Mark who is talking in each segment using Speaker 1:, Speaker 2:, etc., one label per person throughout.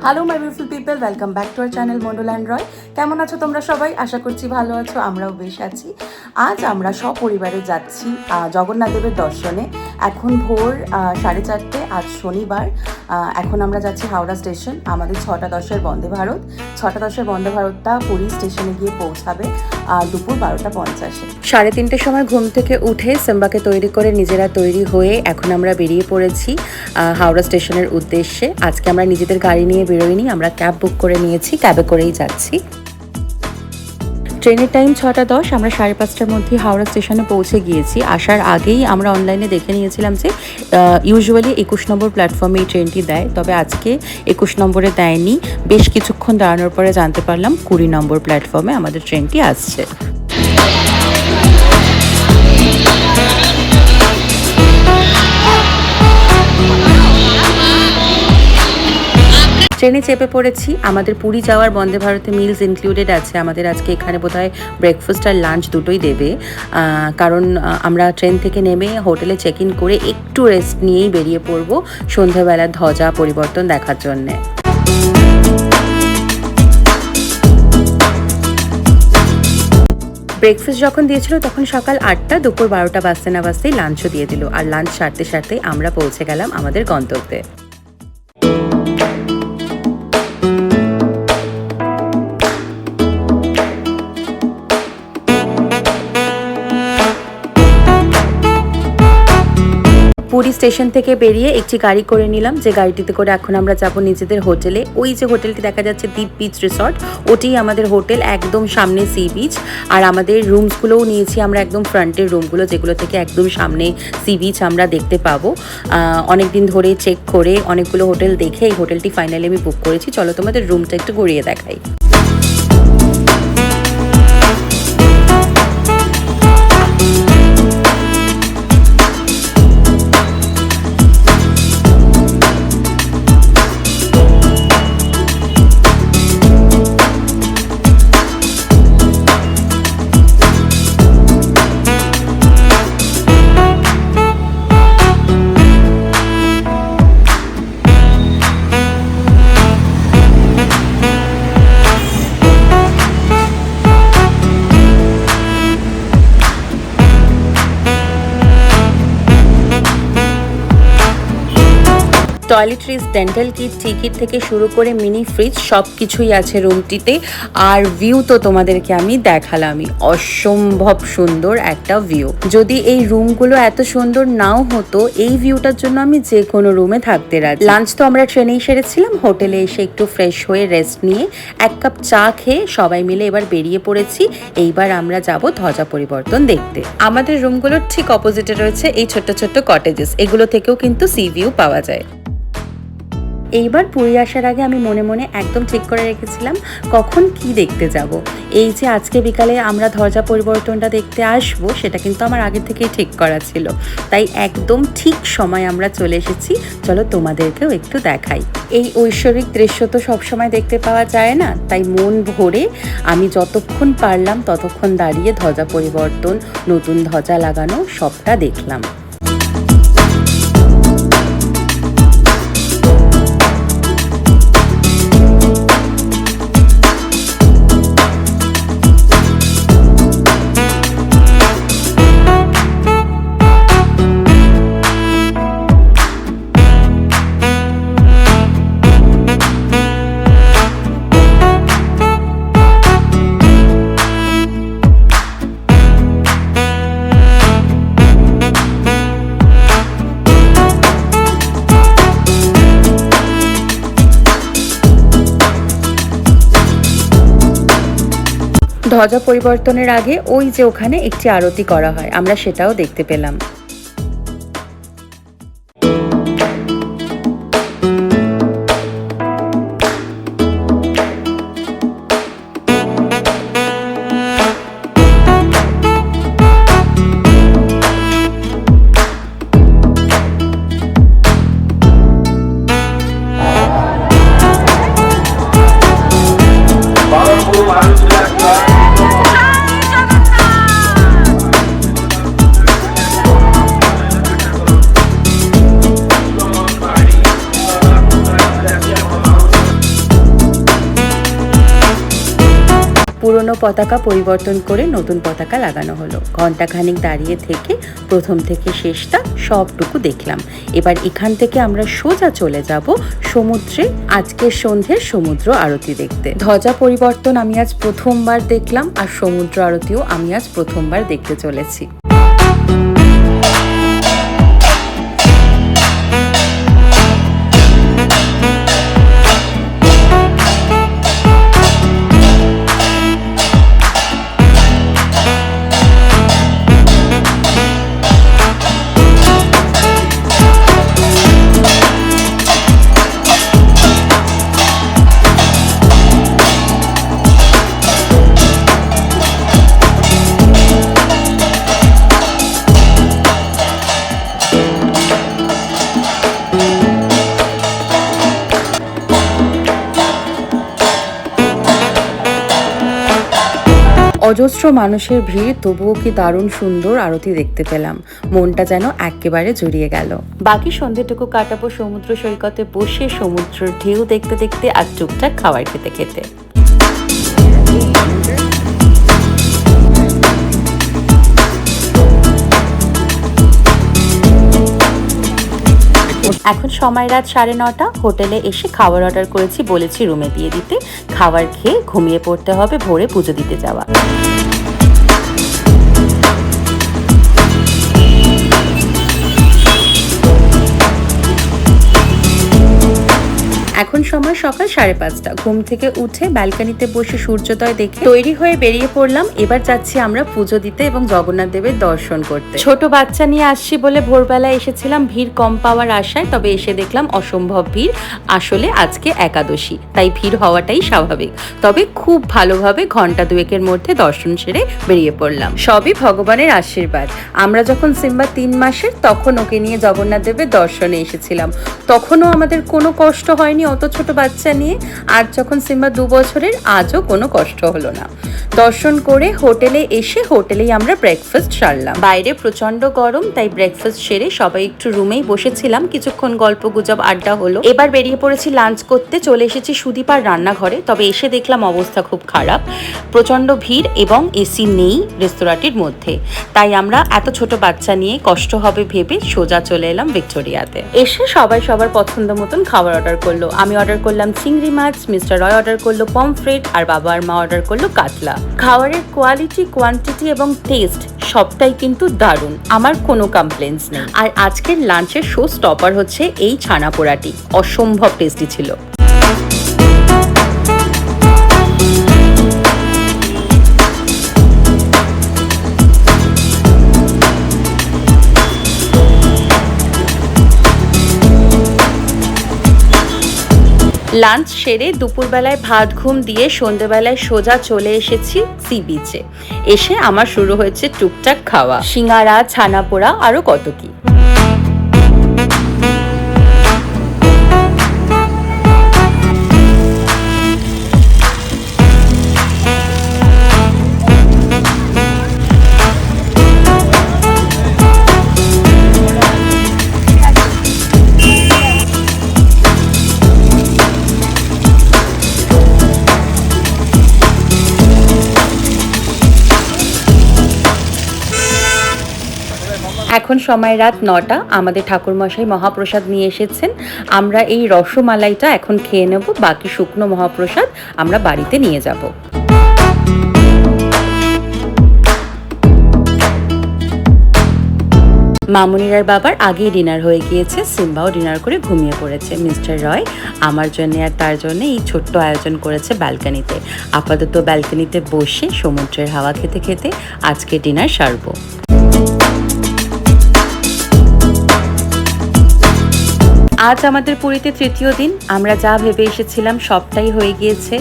Speaker 1: Hello my beautiful people, welcome back to our channel Mondal and Roy. কেমন আছো তোমরা সবাই? আশা করছি ভালো আছো, আমরাও বেশ আছি। আজ আমরা সপরিবারে যাচ্ছি জগন্নাথ দেবের দর্শনে। এখন ভোর 4:30, আজ শনিবার। এখন আমরা যাচ্ছি হাওড়া স্টেশন। আমাদের 6:10 বন্দে ভারত। 6:10 বন্দে ভারতটা পুরী স্টেশনে গিয়ে পৌঁছাবে দুপুর 12:50। 3:30 সময় ঘুম থেকে উঠে সিম্বাকে তৈরি করে নিজেরা তৈরি হয়ে এখন আমরা বেরিয়ে পড়েছি হাওড়া স্টেশনের উদ্দেশ্যে। আজকে আমরা নিজেদের গাড়ি নিয়ে বেরোইনি, আমরা ক্যাব বুক করে নিয়েছি, ক্যাবে করেই যাচ্ছি। ট্রেনের টাইম 6:10, আমরা 5:30টার মধ্যে হাওড়া স্টেশনে পৌঁছে গিয়েছি। আসার আগেই আমরা অনলাইনে দেখে নিয়েছিলাম যে ইউজুয়ালি 21 নম্বর প্ল্যাটফর্মে এই ট্রেনটি দেয়, তবে আজকে 21 নম্বরে দেয়নি। বেশ কিছুক্ষণ দাঁড়ানোর পরে জানতে পারলাম 20 নম্বর প্ল্যাটফর্মে আমাদের ট্রেনটি আসছে। ট্রেনে চেপে পড়েছি। আমাদের পুরী যাওয়ার বন্দে ভারতে মিলস ইনক্লুডেড আছে। আমাদের আজকে এখানে বোধহয় ব্রেকফাস্ট আর লাঞ্চ দুটোই দেবে, কারণ আমরা ট্রেন থেকে নেমে হোটেলে চেক ইন করে একটু রেস্ট নিয়েই বেরিয়ে পড়বো সন্ধ্যাবেলা ধ্বজা পরিবর্তন দেখার জন্যে। ব্রেকফাস্ট যখন দিয়েছিল তখন সকাল 8টা, দুপুর 12টা বাজতে না বাজতেই লাঞ্চও দিয়ে দিল। আর লাঞ্চ সারতে সারতেই আমরা পৌঁছে গেলাম আমাদের গন্তব্যে। পুরী স্টেশন থেকে বেরিয়ে একটি গাড়ি করে নিলাম, যে গাড়িটিতে করে এখন আমরা যাব নিজেদের হোটেলে। ওই যে হোটেলটি দেখা যাচ্ছে দ্বীপ বিচ রিসর্ট, ওটি আমাদের হোটেল, একদম সামনে সি বিচ। আর আমাদের রুমসগুলোও নিয়েছি আমরা একদম ফ্রন্টের রুমগুলো, যেগুলো থেকে একদম সামনে সি বিচ আমরা দেখতে পাবো। অনেকদিন ধরে চেক করে অনেকগুলো হোটেল দেখে এই হোটেলটি ফাইনালি আমি বুক করেছি। চলো তোমাদের রুমটা একটু ঘুরিয়ে দেখাই। টয়লেট্রিজ, ডেন্টাল কিট, টিকিট থেকে শুরু করে মিনি ফ্রিজ সব কিছুই আছে রুমটিতে। আর ভিউ তো তোমাদেরকে আমি দেখালামই, অসম্ভব সুন্দর একটা ভিউ। যদি এই রুমগুলো এত সুন্দর নাও হতো, এই ভিউটার জন্য আমি যে কোনো রুমে থাকতে রাজি। লাঞ্চ তো আমরা ট্রেনেই সেরেছিলাম, হোটেলে এসে একটু ফ্রেশ হয়ে রেস্ট নিয়ে 1 কাপ চা খেয়ে সবাই মিলে এবার বেরিয়ে পড়েছি। এইবার আমরা যাব ধ্বজা পরিবর্তন দেখতে। আমাদের রুমগুলোর ঠিক অপোজিটে রয়েছে এই ছোট্ট ছোট্ট কটেজেস, এগুলো থেকেও কিন্তু সি ভিউ পাওয়া যায়। এইবার পুরী আসার আগে আমি মনে মনে একদম ঠিক করে রেখেছিলাম কখন কি দেখতে যাব। এই যে আজকে বিকালে আমরা ধ্বজা পরিবর্তনটা দেখতে আসবো, সেটা কিন্তু আমার আগে থেকেই ঠিক করা ছিল। তাই একদম ঠিক সময় আমরা চলে এসেছি। চলো তোমাদেরকেও একটু দেখাই। এই ঐশ্বরিক দৃশ্য তো সবসময় দেখতে পাওয়া যায় না, তাই মন ভরে আমি যতক্ষণ পারলাম ততক্ষণ দাঁড়িয়ে ধ্বজা পরিবর্তন, নতুন ধ্বজা লাগানো সবটা দেখলাম। ধ্বজা পরিবর্তনের আগে ওই যে ওখানে একটি আরতি করা হয়, আমরা সেটাও দেখতে পেলাম। পুরনো পতাকা পরিবর্তন করে নতুন পতাকা লাগানো হলো। ঘণ্টাখানিক দাঁড়িয়ে থেকে প্রথম থেকে শেষটা সবটুকু দেখলাম। এবার এখান থেকে আমরা সোজা চলে যাব সমুদ্রে আজকের সন্ধ্যের সমুদ্র আরতি দেখতে। ধ্বজা পরিবর্তন আমি আজ প্রথমবার দেখলাম, আর সমুদ্র আরতিও আমি আজ প্রথমবার দেখতে চলেছি। অজস্র মানুষের ভিড়, তবুও কি দারুণ সুন্দর আরতি দেখতে পেলাম। মনটা যেন একেবারে জুড়িয়ে গেল। বাকি সন্ধ্যেটুকু কাটাবো সমুদ্র সৈকতে বসে, সমুদ্রের ঢেউ দেখতে দেখতে আর টুকটাক খাবার খেতে খেতে। এখন সময় রাত 9:30। হোটেলে এসে খাবার অর্ডার করেছি, বলেছি রুমে দিয়ে দিতে। খাবার খেয়ে ঘুমিয়ে পড়তে হবে, ভোরে পুজো দিতে যাওয়া। এখন সময় সকাল 5:30। ঘুম থেকে উঠে ব্যালকনিতে বসে সূর্যোদয় দেখে তৈরি হয়ে বেরিয়ে পড়লাম। এবার যাচ্ছি আমরা পুজো দিতে এবং জগন্নাথ দেবের দর্শন করতে। ছোট বাচ্চা নিয়ে আসছি বলে ভোরবেলা এসেছিলাম ভিড় কম পাওয়ার আশায়, তবে এসে দেখলাম অসম্ভব ভিড়। আসলে আজকে একাদশী, তাই ভিড় হওয়াটাই স্বাভাবিক। তবে খুব ভালোভাবে ঘন্টা দুয়েকের মধ্যে দর্শন সেরে বেরিয়ে পড়লাম। সবই ভগবানের আশীর্বাদ। আমরা যখন সিম্বা 3 মাসের, তখন ওকে নিয়ে জগন্নাথ দেবের দর্শনে এসেছিলাম। তখনও আমাদের কোনো কষ্ট হয়নি অত ছোট বাচ্চা নিয়ে। আজ যখন সিম্বা 2 বছরের, আজও কোনো কষ্ট হলো না। দর্শন করে হোটেলে এসে হোটেলেই আমরা ব্রেকফাস্ট সারলাম। বাইরে প্রচন্ড গরম, তাই ব্রেকফাস্ট সেরে সবাই একটু রুমেই বসেছিলাম, কিছুক্ষণ গল্প গুজব আড্ডা হলো। এবার বেরিয়ে পড়েছি লাঞ্চ করতে। চলে এসেছি সুদীপার রান্নাঘরে, তবে এসে দেখলাম অবস্থা খুব খারাপ। প্রচন্ড ভিড় এবং এসি নেই রেস্তোরাঁটির মধ্যে, তাই আমরা এত ছোট বাচ্চা নিয়ে কষ্ট হবে ভেবে সোজা চলে এলাম ভিক্টোরিয়াতে। এসে সবাই সবার পছন্দ মতন খাবার অর্ডার করলো। আমি অর্ডার করলাম চিংড়ি মাছ, মিস্টার রয় অর্ডার করলো পমফ্রেট, আর বাবা আর মা অর্ডার করলো কাতলা। খাবারের কোয়ালিটি, কোয়ান্টিটি এবং টেস্ট সবটাই কিন্তু দারুণ, আমার কোনো কমপ্লেন্স নেই। আর আজকের লাঞ্চের শো স্টপার হচ্ছে এই ছানা পোড়াটি, অসম্ভব টেস্টি ছিল। লাঞ্চ সেরে দুপুরবেলায় ভাত ঘুম দিয়ে সন্ধ্যেবেলায় সোজা চলে এসেছি সি বিচে। এসে আমার শুরু হয়েছে টুকটাক খাওয়া, সিঙ্গারা, ছানা পোড়া, আরো কত কি। এখন সময় রাত 9টা। আমাদের ঠাকুরমশাই মহাপ্রসাদ নিয়ে এসেছেন। আমরা এই রসমালাইটা এখন খেয়ে নেব, বাকি শুকনো মহাপ্রসাদ আমরা বাড়িতে নিয়ে যাব। মামুনিরার বাবার আগেই ডিনার হয়ে গিয়েছে, সিম্বাও ডিনার করে ঘুমিয়ে পড়েছে। মিস্টার রয় আমার জন্য আর তার জন্য এই ছোট্ট আয়োজন করেছে ব্যালকনিতে। আপাতত ব্যালকনিতে বসে সমুদ্রের হাওয়া খেতে খেতে আজকে ডিনার সারবো। আজ আমাদের পুরীতে 3য় দিন। আমরা যা ভেবে এসেছিলাম সবটাই হয়ে গিয়েছে।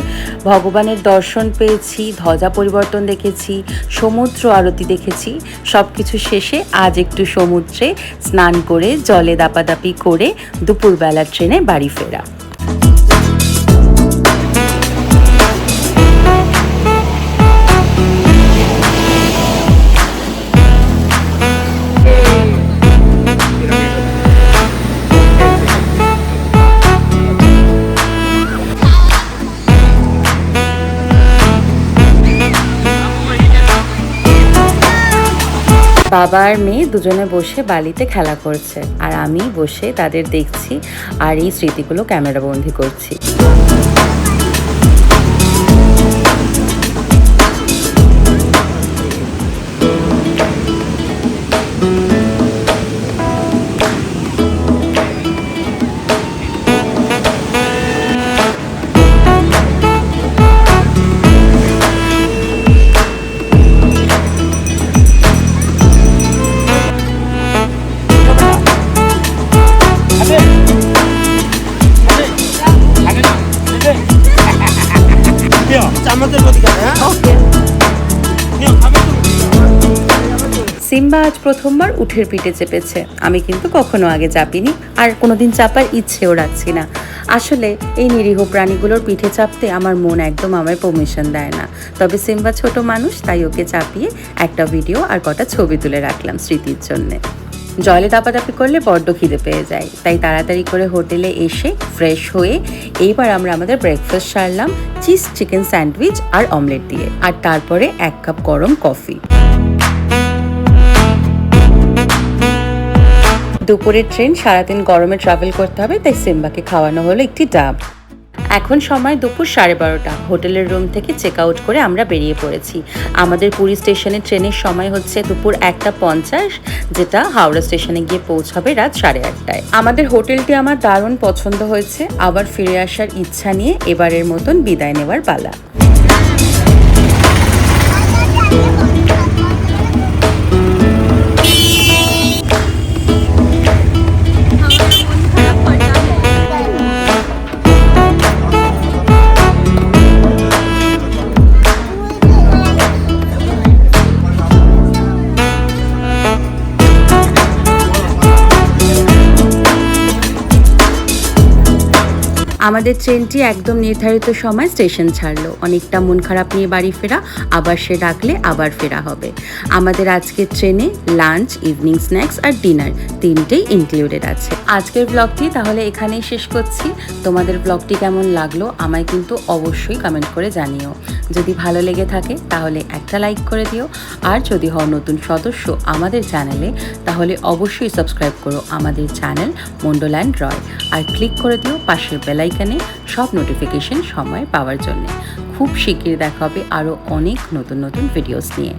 Speaker 1: ভগবানের দর্শন পেয়েছি, ধ্বজা পরিবর্তন দেখেছি, সমুদ্র আরতি দেখেছি। সব কিছু শেষে আজ একটু সমুদ্রে স্নান করে জলে দাপাদাপি করে দুপুরবেলার ট্রেনে বাড়ি ফেরা। বাবা আর মেয়ে দুজনে বসে বালিতে খেলা করছে, আর আমি বসে তাদের দেখছি আর এই স্মৃতিগুলো ক্যামেরাবন্দি করছি। সিম্বা আজ প্রথমবার উঠের পিঠে চেপেছে। আমি কিন্তু কখনো আগে চাপিনি, আর কোনোদিন চাপার ইচ্ছেও রাখছি না। আসলে এই নিরীহ প্রাণীগুলোর পিঠে চাপতে আমার মন একদম আমায় পারমিশন দেয় না। তবে সিম্বা ছোট মানুষ, তাই ওকে চাপিয়ে একটা ভিডিও আর কটা ছবি তুলে রাখলাম স্মৃতির জন্যে। জলে দাপাদাপি করলে বড্ড খিদে পেয়ে যায়, তাই তাড়াতাড়ি করে হোটেলে এসে ফ্রেশ হয়ে এইবার আমরা আমাদের ব্রেকফাস্ট সারলাম চিজ চিকেন স্যান্ডউইচ আর অমলেট দিয়ে, আর তারপরে 1 কাপ গরম কফি। দুপুরের ট্রেন, সারাদিন গরমে ট্রাভেল করতে হবে, তাই সিম্বাকে খাওয়ানো হলো একটি ডাব। এখন সময় দুপুর 12:30। হোটেলের রুম থেকে চেক আউট করে আমরা বেরিয়ে পড়েছি। আমাদের পুরী স্টেশনে ট্রেনের সময় হচ্ছে দুপুর 1:50, যেটা হাওড়া স্টেশনে গিয়ে পৌঁছাবে রাত 8:30টায়। আমাদের হোটেলটি আমার দারুণ পছন্দ হয়েছে। আবার ফিরে আসার ইচ্ছা নিয়ে এবারের মতন বিদায় নেওয়ার পালা। আমাদের ট্রেনটি একদম নির্ধারিত সময় স্টেশন ছাড়লো। অনেকটা মন খারাপ নিয়ে বাড়ি ফেরা, আবার সে ডাকলে আবার ফেরা হবে। আমাদের আজকের ট্রেনে লাঞ্চ, ইভিনিং স্ন্যাক্স আর ডিনার তিনটেই ইনক্লুডেড আছে। আজকের ব্লগটি তাহলে এখানেই শেষ করছি। তোমাদের ব্লগটি কেমন লাগলো আমায় কিন্তু অবশ্যই কমেন্ট করে জানিও। যদি ভালো লেগে থাকে তাহলে একটা লাইক করে দিও, আর যদি হও নতুন সদস্য আমাদের চ্যানেলে তাহলে অবশ্যই সাবস্ক্রাইব করো আমাদের চ্যানেল মন্ডল অ্যান্ড রয়, আর ক্লিক করে দিও পাশের বেল আইকনে সব নোটিফিকেশন সময় পাওয়ার জন্য। খুব শিগগিরই দেখা হবে আরও অনেক নতুন নতুন ভিডিওস নিয়ে।